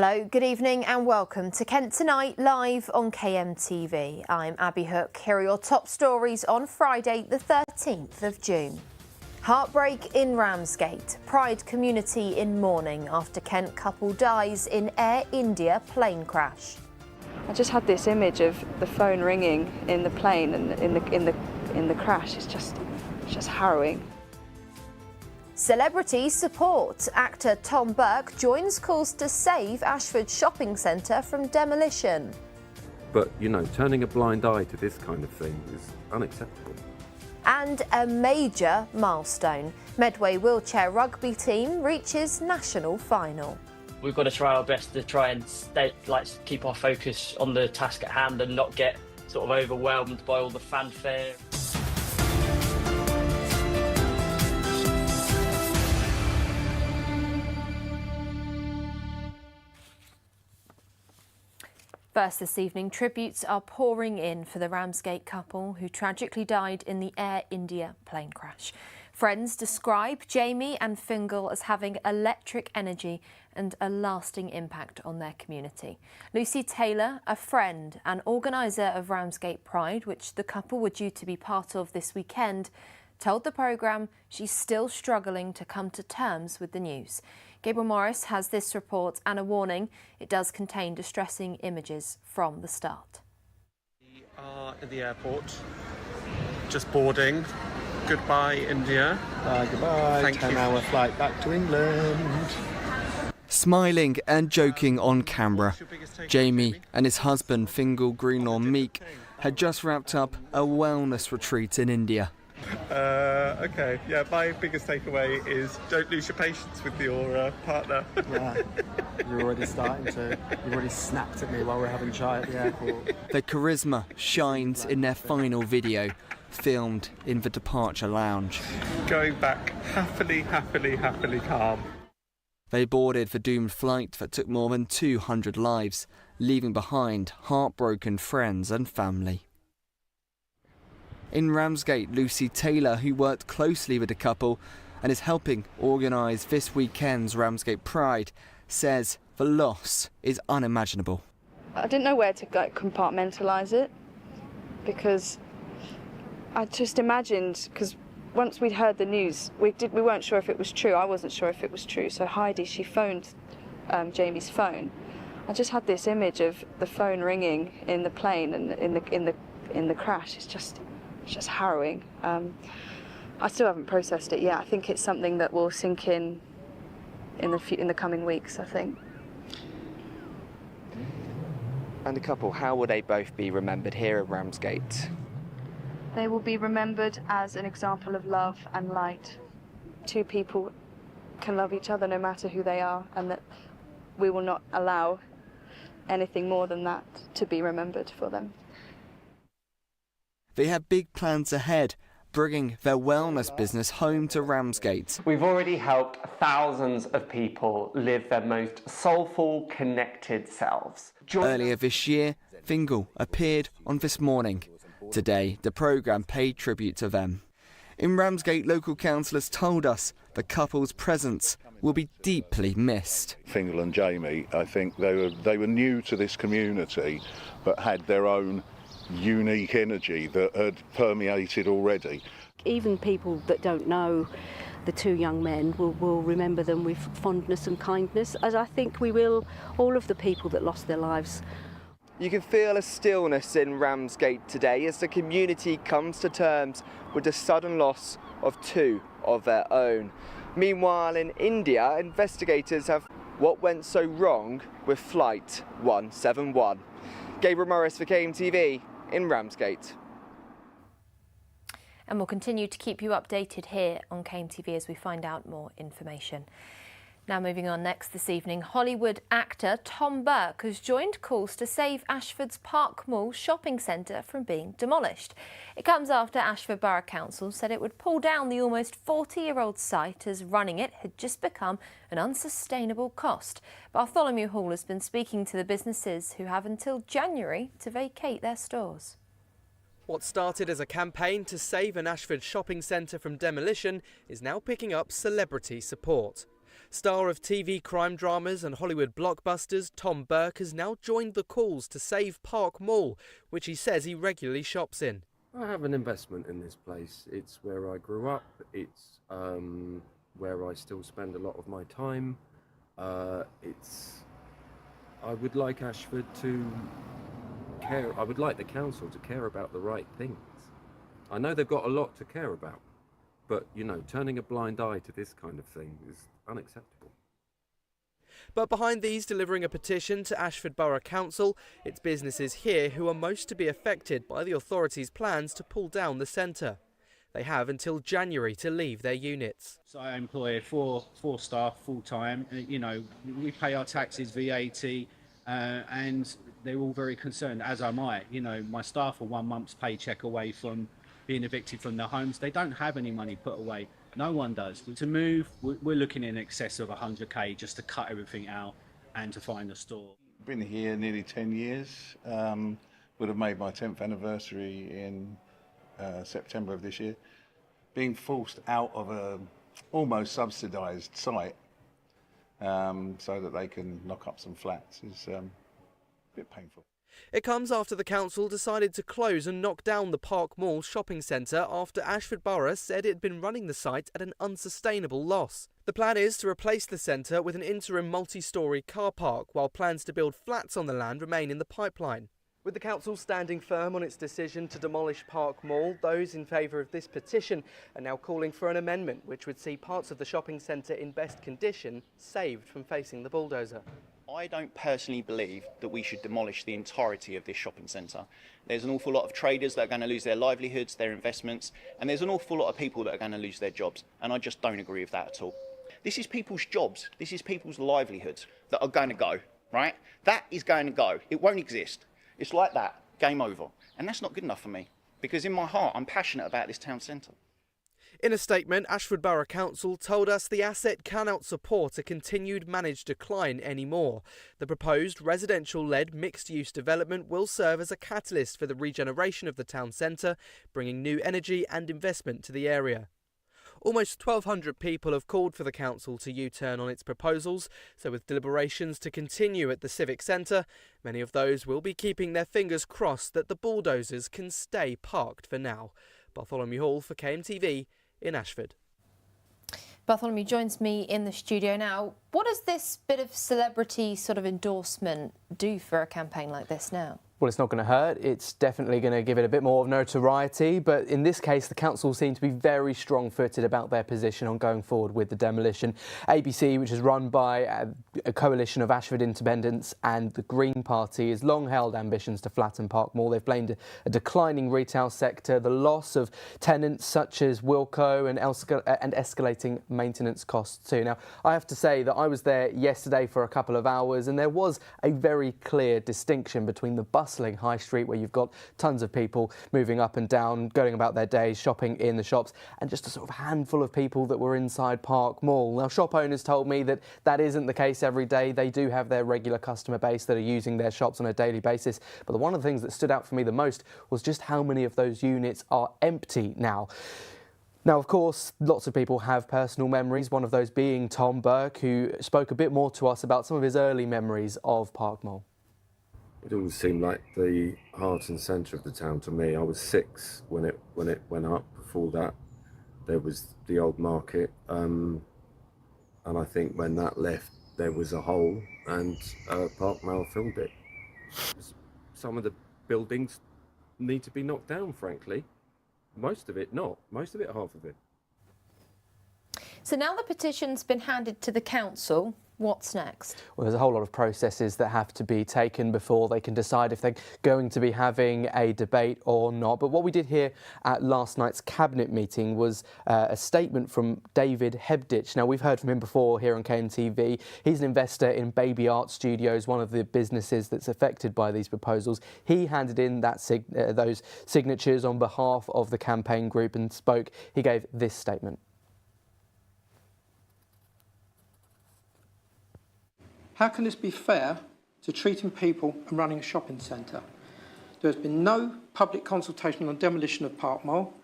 Hello, good evening and welcome to Kent Tonight live on KMTV. I'm Abby Hook. Here are your top stories on Friday the 13th of June. Heartbreak in Ramsgate. Pride community in mourning after Kent couple dies in Air India plane crash. I just had this image of the phone ringing in the plane and in the crash. It's just harrowing. Celebrity support. Actor Tom Burke joins calls to save Ashford Shopping Centre from demolition. But, you know, turning a blind eye to this kind of thing is unacceptable. And a major milestone. Medway wheelchair rugby team reaches national final. We've got to try our best to try and keep our focus on the task at hand and not get sort of overwhelmed by all the fanfare. First this evening, tributes are pouring in for the Ramsgate couple who tragically died in the Air India plane crash. Friends describe Jamie and Fingal as having electric energy and a lasting impact on their community. Lucy Taylor, a friend and organiser of Ramsgate Pride, which the couple were due to be part of this weekend, told the programme she's still struggling to come to terms with the news. Gabriel Morris has this report and a warning. It does contain distressing images from the start. We are at the airport, just boarding. Goodbye, India. Goodbye. 10-hour flight back to England. Smiling and joking on camera, Jamie and his husband Fingal Greenlaw Meek had just wrapped up a wellness retreat in India. Okay, yeah, my biggest takeaway is don't lose your patience with your partner. Yeah, you've already snapped at me while we're having chai at the airport. Their charisma shines in their final video, filmed in the departure lounge. Going back happily calm. They boarded the doomed flight that took more than 200 lives, leaving behind heartbroken friends and family. In Ramsgate, Lucy Taylor, who worked closely with the couple and is helping organise this weekend's Ramsgate Pride, says the loss is unimaginable. I didn't know where to compartmentalise it because I just imagined, because once we'd heard the news, we weren't sure if it was true. I wasn't sure if it was true. So Heidi, she phoned Jamie's phone. I just had this image of the phone ringing in the plane and in the crash. It's just harrowing. I still haven't processed it yet. I think it's something that will sink in the coming weeks, I think. And the couple, how will they both be remembered here at Ramsgate? They will be remembered as an example of love and light. Two people can love each other no matter who they are, and that we will not allow anything more than that to be remembered for them. They have big plans ahead, bringing their wellness business home to Ramsgate. We've already helped thousands of people live their most soulful, connected selves. Earlier this year, Fingal appeared on This Morning. Today, the programme paid tribute to them. In Ramsgate, local councillors told us the couple's presence will be deeply missed. Fingal and Jamie, I think they were new to this community, but had their own unique energy that had permeated already. Even people that don't know the two young men will remember them with fondness and kindness, as I think we will all of the people that lost their lives. You can feel a stillness in Ramsgate today as the community comes to terms with the sudden loss of two of their own. Meanwhile, in India, investigators have what went so wrong with Flight 171. Gabriel Morris for KMTV in Ramsgate. And we'll continue to keep you updated here on KMTV as we find out more information. Now moving on next this evening, Hollywood actor Tom Burke has joined calls to save Ashford's Park Mall shopping centre from being demolished. It comes after Ashford Borough Council said it would pull down the almost 40-year-old site as running it had just become an unsustainable cost. Bartholomew Hall has been speaking to the businesses who have until January to vacate their stores. What started as a campaign to save an Ashford shopping centre from demolition is now picking up celebrity support. Star of TV crime dramas and Hollywood blockbusters, Tom Burke has now joined the calls to save Park Mall, which he says he regularly shops in. I have an investment in this place. It's where I grew up. It's where I still spend a lot of my time. I would like Ashford to care. I would like the council to care about the right things. I know they've got a lot to care about, but, you know, turning a blind eye to this kind of thing is unacceptable. But behind these delivering a petition to Ashford Borough Council, it's businesses here who are most to be affected by the authorities' plans to pull down the centre. They have until January to leave their units. So I employ four staff full-time. You know, we pay our taxes, VAT, and they're all very concerned, as am I. You know, my staff are 1 month's paycheck away from being evicted from their homes. They don't have any money put away. No one does. To move, we're looking in excess of 100k just to cut everything out and to find a store. Been here nearly 10 years. Would have made my 10th anniversary in September of this year. Being forced out of a almost subsidised site so that they can knock up some flats is a bit painful. It comes after the council decided to close and knock down the Park Mall shopping centre after Ashford Borough said it had been running the site at an unsustainable loss. The plan is to replace the centre with an interim multi-storey car park, while plans to build flats on the land remain in the pipeline. With the council standing firm on its decision to demolish Park Mall, those in favour of this petition are now calling for an amendment which would see parts of the shopping centre in best condition saved from facing the bulldozer. I don't personally believe that we should demolish the entirety of this shopping centre. There's an awful lot of traders that are going to lose their livelihoods, their investments, and there's an awful lot of people that are going to lose their jobs, and I just don't agree with that at all. This is people's jobs, this is people's livelihoods that are going to go, right? That is going to go. It won't exist. It's like that, game over. And that's not good enough for me, because in my heart I'm passionate about this town centre. In a statement, Ashford Borough Council told us the asset cannot support a continued managed decline anymore. The proposed residential-led mixed-use development will serve as a catalyst for the regeneration of the town centre, bringing new energy and investment to the area. Almost 1,200 people have called for the council to U-turn on its proposals, so with deliberations to continue at the Civic Centre, many of those will be keeping their fingers crossed that the bulldozers can stay parked for now. Bartholomew Hall for KMTV in Ashford. Bartholomew joins me in the studio now. What does this bit of celebrity sort of endorsement do for a campaign like this now? Well, it's not going to hurt. It's definitely going to give it a bit more of notoriety. But in this case, the council seem to be very strong-footed about their position on going forward with the demolition. ABC, which is run by a coalition of Ashford Independents and the Green Party, has long held ambitions to flatten Park Mall. They've blamed a declining retail sector, the loss of tenants such as Wilko and escalating maintenance costs too. Now, I have to say that I was there yesterday for a couple of hours, and there was a very clear distinction between the bustling high street, where you've got tons of people moving up and down, going about their days, shopping in the shops, and just a sort of handful of people that were inside Park Mall. Now, shop owners told me that that isn't the case every day. They do have their regular customer base that are using their shops on a daily basis. But one of the things that stood out for me the most was just how many of those units are empty now. Now, of course, lots of people have personal memories, one of those being Tom Burke, who spoke a bit more to us about some of his early memories of Park Mall. It always seemed like the heart and centre of the town to me. I was 6 when it went up. Before that, there was the old market, and I think when that left, there was a hole, and Park Mall filled it. Some of the buildings need to be knocked down, frankly. Most of it not. Most of it, half of it. So now the petition's been handed to the council. What's next? Well, there's a whole lot of processes that have to be taken before they can decide if they're going to be having a debate or not. But what we did hear at last night's cabinet meeting was a statement from David Hebditch. Now, we've heard from him before here on KMTV. He's an investor in Baby Art Studios, one of the businesses that's affected by these proposals. He handed in those signatures on behalf of the campaign group and spoke. He gave this statement. How can this be fair to treating people and running a shopping centre? There has been no public consultation on demolition of Park Mall,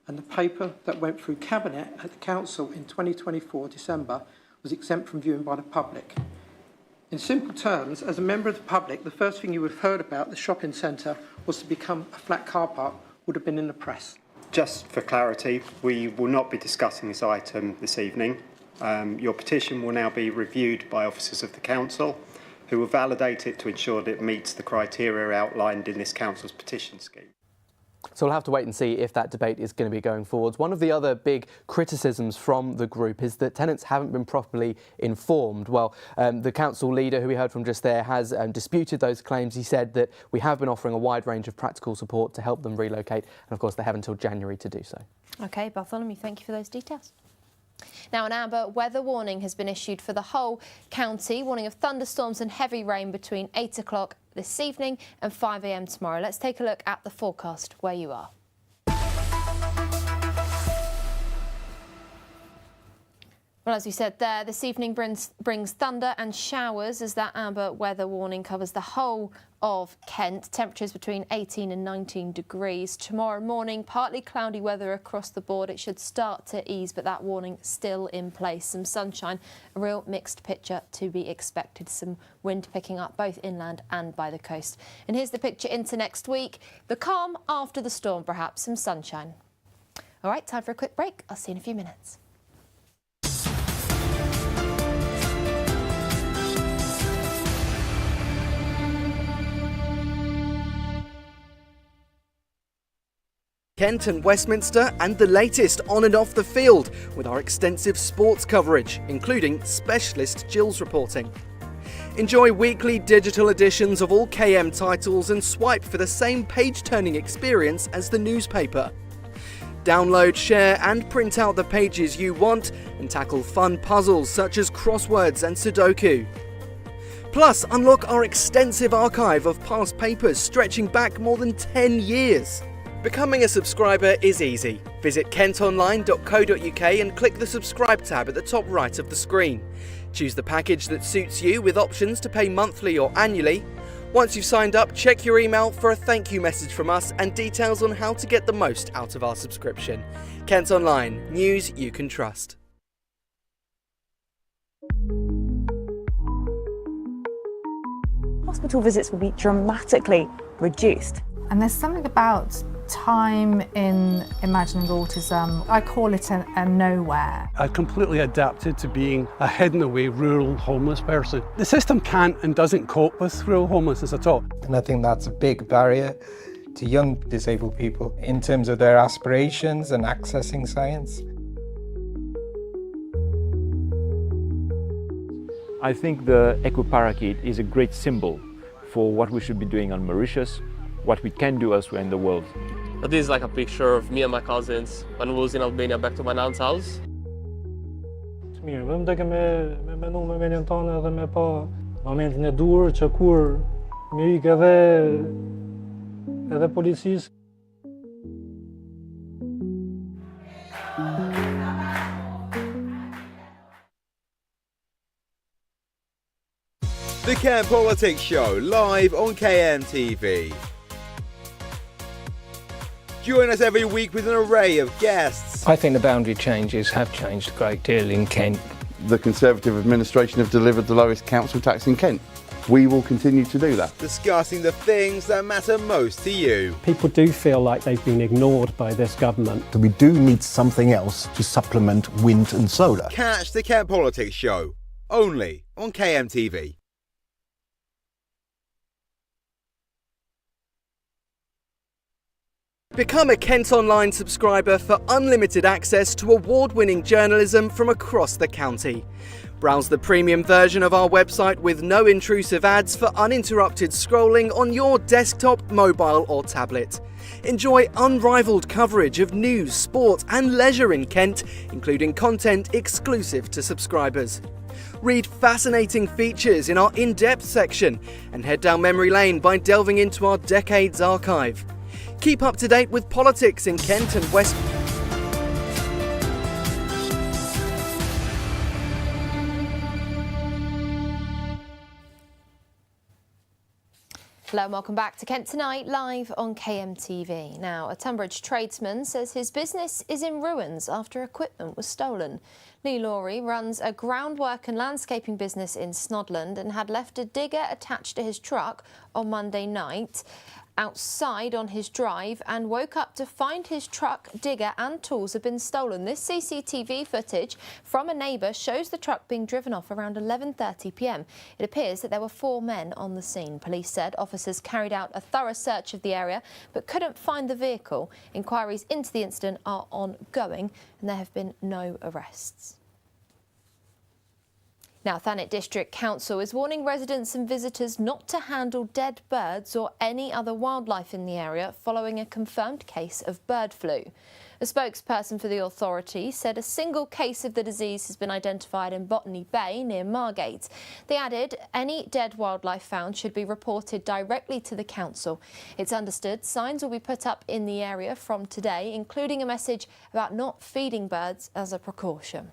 and the paper that went through Cabinet at the Council in 2024 December was exempt from viewing by the public. In simple terms, as a member of the public, the first thing you would have heard about the shopping centre was to become a flat car park would have been in the press. Just for clarity, we will not be discussing this item this evening. Your petition will now be reviewed by officers of the Council, who will validate it to ensure that it meets the criteria outlined in this Council's petition scheme. So we'll have to wait and see if that debate is going to be going forwards. One of the other big criticisms from the group is that tenants haven't been properly informed. Well, the council leader, who we heard from just there, has disputed those claims. He said that we have been offering a wide range of practical support to help them relocate. And of course, they have until January to do so. OK, Bartholomew, thank you for those details. Now, an amber weather warning has been issued for the whole county, warning of thunderstorms and heavy rain between 8 o'clock this evening and 5 a.m. tomorrow. Let's take a look at the forecast where you are. Well, as we said there, this evening brings thunder and showers as that amber weather warning covers the whole of Kent. Temperatures between 18 and 19 degrees. Tomorrow morning, partly cloudy weather across the board. It should start to ease, but that warning still in place. Some sunshine, a real mixed picture to be expected. Some wind picking up both inland and by the coast. And here's the picture into next week. The calm after the storm, perhaps some sunshine. All right, time for a quick break. I'll see you in a few minutes. Kent and Westminster and the latest on and off the field with our extensive sports coverage, including specialist Gills reporting. Enjoy weekly digital editions of all KM titles and swipe for the same page-turning experience as the newspaper. Download, share and print out the pages you want and tackle fun puzzles such as crosswords and Sudoku. Plus, unlock our extensive archive of past papers stretching back more than 10 years. Becoming a subscriber is easy. Visit kentonline.co.uk and click the subscribe tab at the top right of the screen. Choose the package that suits you with options to pay monthly or annually. Once you've signed up, check your email for a thank you message from us and details on how to get the most out of our subscription. Kent Online, news you can trust. Hospital visits will be dramatically reduced. And there's something about time in Imagining Autism. I call it a nowhere. I completely adapted to being a hidden away rural homeless person. The system can't and doesn't cope with rural homelessness at all. And I think that's a big barrier to young disabled people in terms of their aspirations and accessing science. I think the Eco-Parakeet is a great symbol for what we should be doing on Mauritius, what we can do elsewhere in the world. This is like a picture of me and my cousins when we was in Albania back to my nan's house. Mirë, vëmë tek me menu me menjen tonë edhe me pa momentin e dur që kur më ik edhe policisë. The KM Politics Show, live on KM TV. Join us every week with an array of guests. I think the boundary changes have changed a great deal in Kent. The Conservative administration have delivered the lowest council tax in Kent. We will continue to do that. Discussing the things that matter most to you. People do feel like they've been ignored by this government. We do need something else to supplement wind and solar. Catch the KM Politics Show, only on KM TV. Become a Kent Online subscriber for unlimited access to award-winning journalism from across the county. Browse the premium version of our website with no intrusive ads for uninterrupted scrolling on your desktop, mobile or tablet. Enjoy unrivaled coverage of news, sport and leisure in Kent, including content exclusive to subscribers. Read fascinating features in our in-depth section and head down memory lane by delving into our decades archive. Keep up to date with politics in Kent and West. Hello and welcome back to Kent Tonight, live on KMTV. Now, a Tunbridge tradesman says his business is in ruins after equipment was stolen. Lee Laurie runs a groundwork and landscaping business in Snodland and had left a digger attached to his truck on Monday night outside on his drive and woke up to find his truck, digger and tools had been stolen. This CCTV footage from a neighbour shows the truck being driven off around 11:30 p.m. It appears that there were 4 men on the scene. Police said officers carried out a thorough search of the area but couldn't find the vehicle. Inquiries into the incident are ongoing and there have been no arrests. Now, Thanet District Council is warning residents and visitors not to handle dead birds or any other wildlife in the area following a confirmed case of bird flu. A spokesperson for the authority said a single case of the disease has been identified in Botany Bay near Margate. They added any dead wildlife found should be reported directly to the council. It's understood signs will be put up in the area from today, including a message about not feeding birds as a precaution.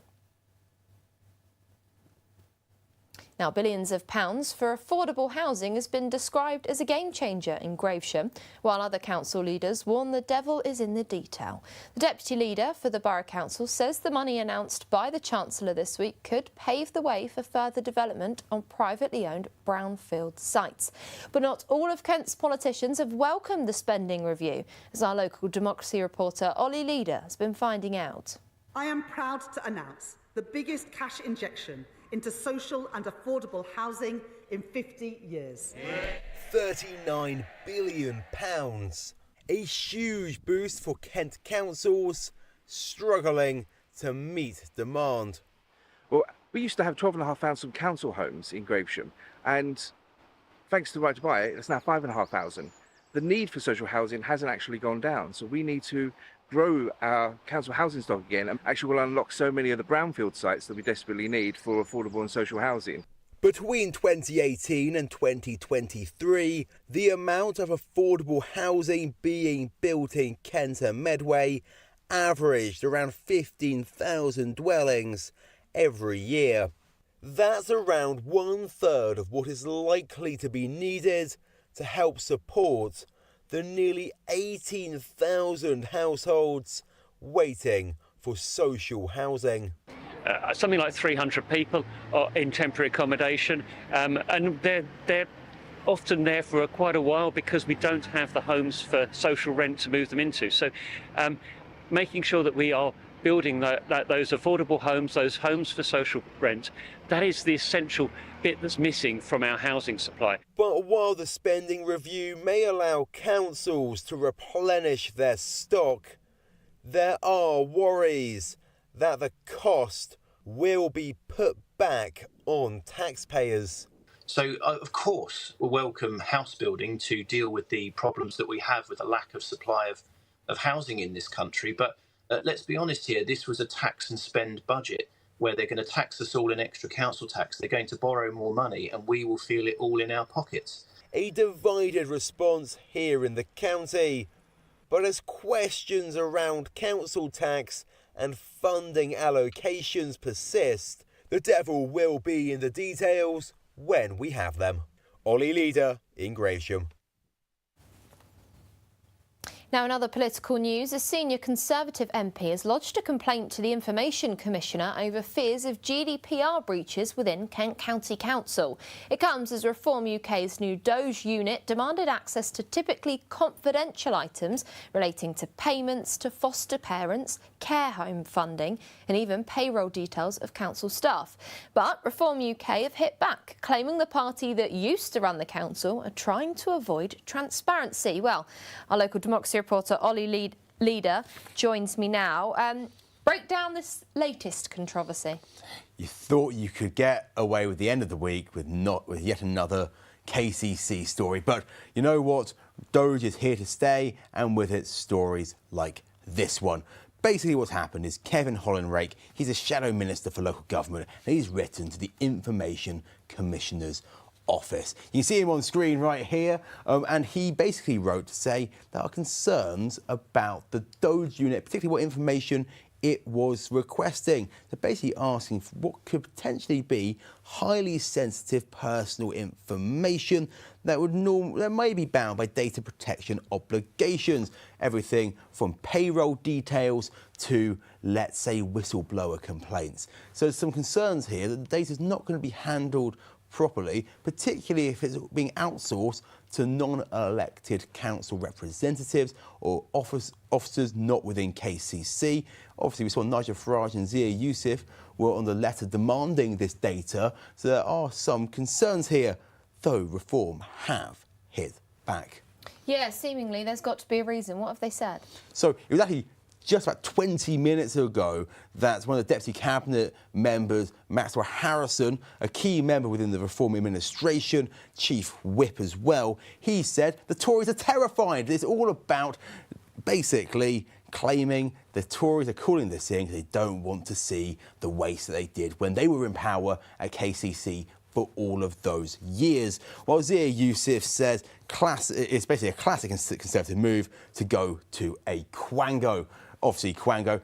Now, billions of pounds for affordable housing has been described as a game changer in Gravesham, while other council leaders warn the devil is in the detail. The deputy leader for the Borough Council says the money announced by the Chancellor this week could pave the way for further development on privately owned brownfield sites. But not all of Kent's politicians have welcomed the spending review, as our local democracy reporter Ollie Leader has been finding out. I am proud to announce the biggest cash injection into social and affordable housing in 50 years. £39 billion. A huge boost for Kent councils struggling to meet demand. Well, we used to have 12,500 council homes in Gravesham, and thanks to the Right to Buy, it's now 5,500. The need for social housing hasn't actually gone down, so we need to grow our council housing stock again, and actually will unlock so many of the brownfield sites that we desperately need for affordable and social housing. Between 2018 and 2023, the amount of affordable housing being built in Kent and Medway averaged around 15,000 dwellings every year. That's around 1/3 of what is likely to be needed to help support the nearly 18,000 households waiting for social housing. Something like 300 people are in temporary accommodation, and they're often there for quite a while because we don't have the homes for social rent to move them into. So making sure that we are building those affordable homes, those homes for social rent, that is the essential bit that's missing from our housing supply. But while the spending review may allow councils to replenish their stock, there are worries that the cost will be put back on taxpayers. So, of course, we welcome house building to deal with the problems that we have with the lack of supply of housing in this country. But let's be honest here, this was a tax and spend budget where they're going to tax us all in extra council tax. They're going to borrow more money and we will feel it all in our pockets. A divided response here in the county. But as questions around council tax and funding allocations persist, the devil will be in the details when we have them. Ollie Leader in Gravesham. Now, in other political news, a senior Conservative MP has lodged a complaint to the Information Commissioner over fears of GDPR breaches within Kent County Council. It comes as Reform UK's new Doge unit demanded access to typically confidential items relating to payments to foster parents, care home funding and even payroll details of council staff. But Reform UK have hit back, claiming the party that used to run the council are trying to avoid transparency. Well, our local democracy reporter Ollie Leader joins me now. Break down this latest controversy. You thought you could get away with the end of the week with yet another KCC story, but you know what? Doge is here to stay, and with it stories like this one. Basically what's happened is Kevin Hollinrake, he's a shadow minister for local government, and he's written to the Information Commissioner's office. You can see him on screen right here, and he basically wrote to say there are concerns about the Doge unit, particularly what information it was requesting. So basically asking for what could potentially be highly sensitive personal information that may be bound by data protection obligations. Everything from payroll details to, let's say, whistleblower complaints. So there's some concerns here that the data is not going to be handled properly, particularly if it's being outsourced to non-elected council representatives or officers not within KCC. Obviously, we saw Nigel Farage and Zia Youssef were on the letter demanding this data, so there are some concerns here, though reform have hit back. Yeah, seemingly there's got to be a reason. What have they said? So it was actually just about 20 minutes ago that one of the Deputy Cabinet members, Maxwell Harrison, a key member within the Reform administration, Chief Whip as well, he said the Tories are terrified. It's all about basically claiming the Tories are calling this in because they don't want to see the waste that they did when they were in power at KCC for all of those years. While Zia Youssef says it's basically a classic Conservative move to go to a Quango. Obviously, Quango,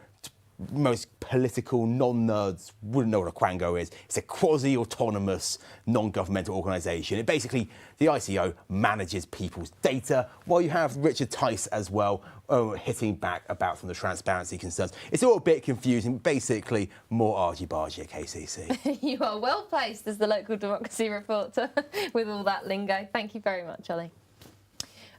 most political non-nerds wouldn't know what a Quango is. It's a quasi-autonomous, non-governmental organisation. It basically, the ICO manages people's data, while you have Richard Tice as well hitting back about from the transparency concerns. It's all a bit confusing. Basically, more argy-bargy at KCC. You are well placed as the local democracy reporter with all that lingo. Thank you very much, Ollie.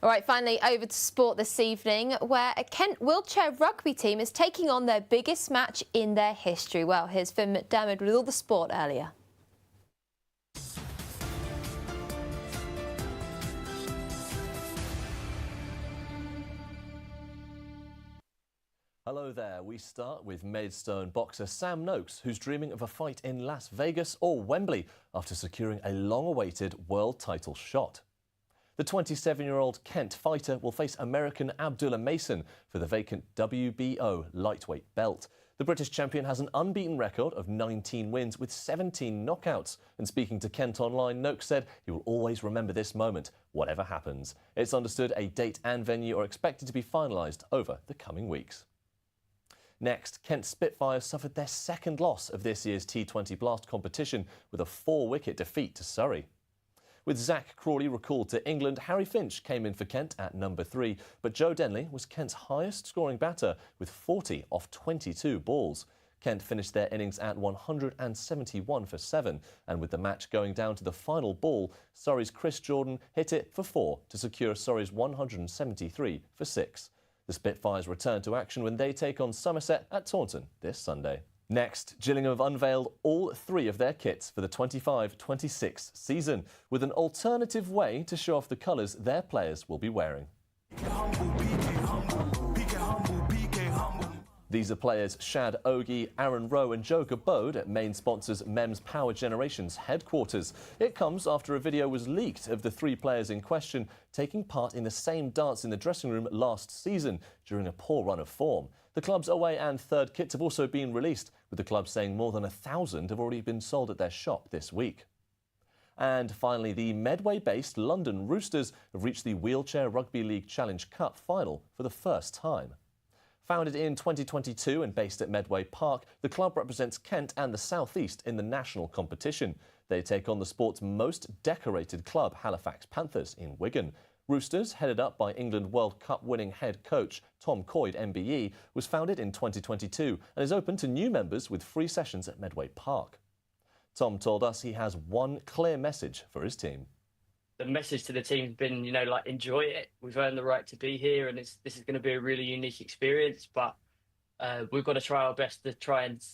All right, finally, over to sport this evening, where a Kent wheelchair rugby team is taking on their biggest match in their history. Well, here's Finn McDermott with all the sport earlier. Hello there. We start with Maidstone boxer Sam Noakes, who's dreaming of a fight in Las Vegas or Wembley after securing a long-awaited world title shot. The 27-year-old Kent fighter will face American Abdullah Mason for the vacant WBO lightweight belt. The British champion has an unbeaten record of 19 wins with 17 knockouts. And speaking to Kent Online, Noakes said he will always remember this moment, whatever happens. It's understood a date and venue are expected to be finalised over the coming weeks. Next, Kent Spitfires suffered their second loss of this year's T20 Blast competition with a 4-wicket defeat to Surrey. With Zach Crawley recalled to England, Harry Finch came in for Kent at number 3, but Joe Denley was Kent's highest scoring batter with 40 off 22 balls. Kent finished their innings at 171 for 7, and with the match going down to the final ball, Surrey's Chris Jordan hit it for 4 to secure Surrey's 173 for 6. The Spitfires return to action when they take on Somerset at Taunton this Sunday. Next, Gillingham have unveiled all 3 of their kits for the 25-26 season, with an alternative way to show off the colours their players will be wearing. These are players Shad Ogie, Aaron Rowe and Joe Gabode at main sponsors MEMS Power Generations headquarters. It comes after a video was leaked of the 3 players in question taking part in the same dance in the dressing room last season during a poor run of form. The club's away and third kits have also been released, with the club saying more than 1,000 have already been sold at their shop this week. And finally, the Medway-based London Roosters have reached the Wheelchair Rugby League Challenge Cup final for the first time. Founded in 2022 and based at Medway Park, the club represents Kent and the South East in the national competition. They take on the sport's most decorated club, Halifax Panthers, in Wigan. Roosters, headed up by England World Cup winning head coach Tom Coyd MBE, was founded in 2022 and is open to new members with free sessions at Medway Park. Tom told us he has one clear message for his team. The message to the team has been, enjoy it. We've earned the right to be here, and this is going to be a really unique experience. But we've got to try our best to try and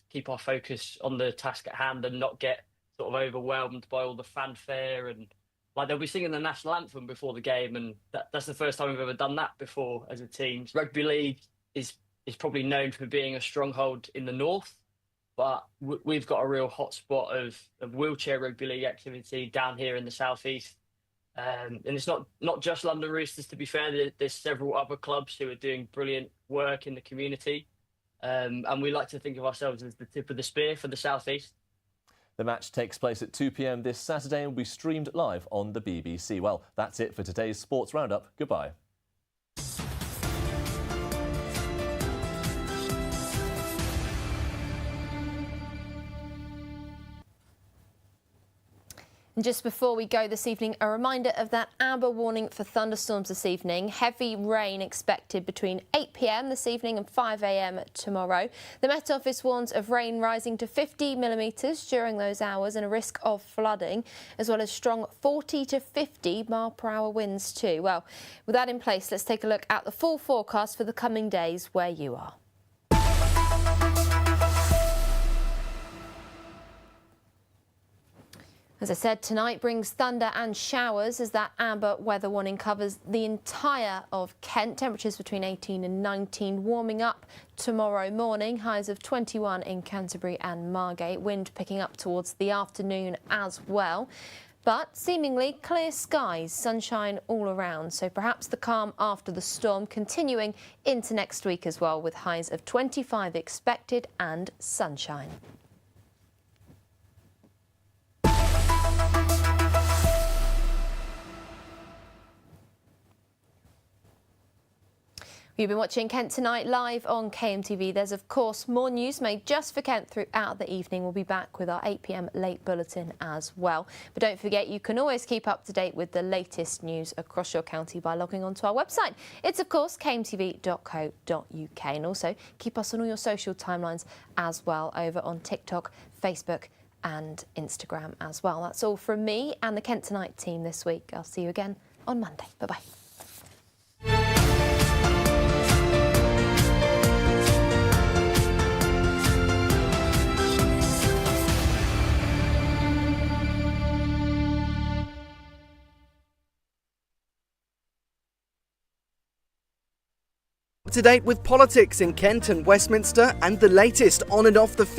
keep our focus on the task at hand and not get sort of overwhelmed by all the fanfare. And they'll be singing the national anthem before the game, and that's the first time we've ever done that before as a team. Rugby league is probably known for being a stronghold in the north. But we've got a real hotspot of wheelchair rugby league activity down here in the southeast. And it's not just London Roosters, to be fair. There's several other clubs who are doing brilliant work in the community. And we like to think of ourselves as the tip of the spear for the southeast. The match takes place at 2 p.m. this Saturday and will be streamed live on the BBC. Well, that's it for today's Sports Roundup. Goodbye. And just before we go this evening, a reminder of that amber warning for thunderstorms this evening. Heavy rain expected between 8 p.m. this evening and 5 a.m. tomorrow. The Met Office warns of rain rising to 50 millimetres during those hours and a risk of flooding, as well as strong 40 to 50 mile per hour winds too. Well, with that in place, let's take a look at the full forecast for the coming days where you are. As I said, tonight brings thunder and showers as that amber weather warning covers the entire of Kent. Temperatures between 18 and 19, warming up tomorrow morning. Highs of 21 in Canterbury and Margate. Wind picking up towards the afternoon as well. But seemingly clear skies, sunshine all around. So perhaps the calm after the storm continuing into next week as well, with highs of 25 expected and sunshine. You've been watching Kent Tonight live on KMTV. There's, of course, more news made just for Kent throughout the evening. We'll be back with our 8 p.m. late bulletin as well. But don't forget, you can always keep up to date with the latest news across your county by logging onto our website. It's, of course, kmtv.co.uk. And also keep us on all your social timelines as well, over on TikTok, Facebook and Instagram as well. That's all from me and the Kent Tonight team this week. I'll see you again on Monday. Bye-bye. To date with politics in Kent and Westminster and the latest on and off the field.